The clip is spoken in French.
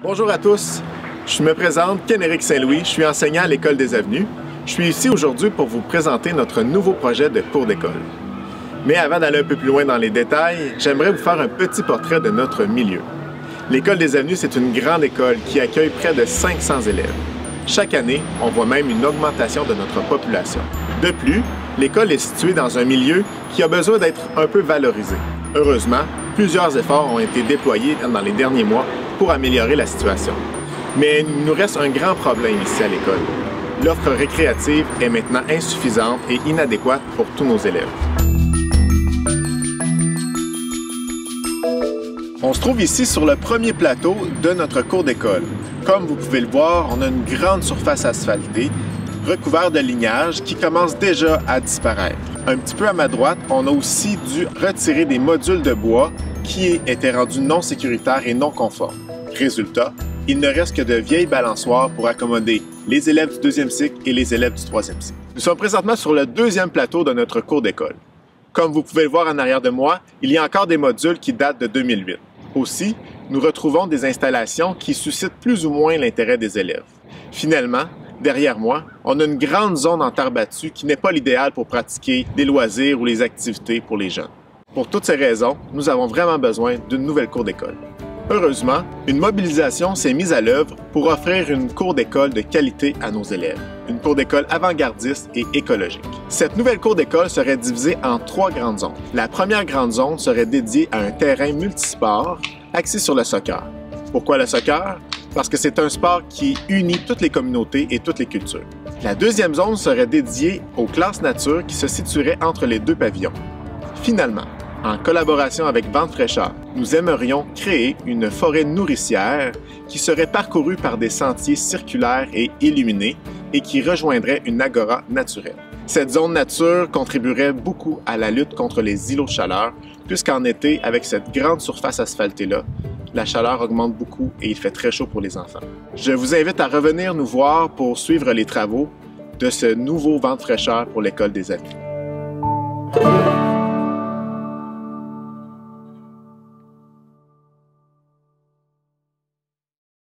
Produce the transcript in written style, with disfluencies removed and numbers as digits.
Bonjour à tous, je me présente Ken-Éric Saint-Louis, je suis enseignant à l'École des Avenues. Je suis ici aujourd'hui pour vous présenter notre nouveau projet de cours d'école. Mais avant d'aller un peu plus loin dans les détails, j'aimerais vous faire un petit portrait de notre milieu. L'École des Avenues, c'est une grande école qui accueille près de 500 élèves. Chaque année, on voit même une augmentation de notre population. De plus, l'école est située dans un milieu qui a besoin d'être un peu valorisé. Heureusement, plusieurs efforts ont été déployés dans les derniers mois pour améliorer la situation. Mais il nous reste un grand problème ici à l'école. L'offre récréative est maintenant insuffisante et inadéquate pour tous nos élèves. On se trouve ici sur le premier plateau de notre cours d'école. Comme vous pouvez le voir, on a une grande surface asphaltée, recouverte de lignage qui commence déjà à disparaître. Un petit peu à ma droite, on a aussi dû retirer des modules de bois qui étaient rendus non sécuritaires et non conformes. Résultat, il ne reste que de vieilles balançoires pour accommoder les élèves du deuxième cycle et les élèves du troisième cycle. Nous sommes présentement sur le deuxième plateau de notre cours d'école. Comme vous pouvez le voir en arrière de moi, il y a encore des modules qui datent de 2008. Aussi, nous retrouvons des installations qui suscitent plus ou moins l'intérêt des élèves. Finalement, derrière moi, on a une grande zone en terre battue qui n'est pas l'idéal pour pratiquer des loisirs ou les activités pour les jeunes. Pour toutes ces raisons, nous avons vraiment besoin d'une nouvelle cour d'école. Heureusement, une mobilisation s'est mise à l'œuvre pour offrir une cour d'école de qualité à nos élèves. Une cour d'école avant-gardiste et écologique. Cette nouvelle cour d'école serait divisée en 3 grandes zones. La première grande zone serait dédiée à un terrain multisport axé sur le soccer. Pourquoi le soccer? Parce que c'est un sport qui unit toutes les communautés et toutes les cultures. La deuxième zone serait dédiée aux classes nature qui se situeraient entre les 2 pavillons. Finalement, en collaboration avec Vente Fraîcheur, nous aimerions créer une forêt nourricière qui serait parcourue par des sentiers circulaires et illuminés et qui rejoindrait une agora naturelle. Cette zone nature contribuerait beaucoup à la lutte contre les îlots de chaleur, puisqu'en été, avec cette grande surface asphaltée-là, la chaleur augmente beaucoup et il fait très chaud pour les enfants. Je vous invite à revenir nous voir pour suivre les travaux de ce nouveau Vente Fraîcheur pour l'École des Avenues.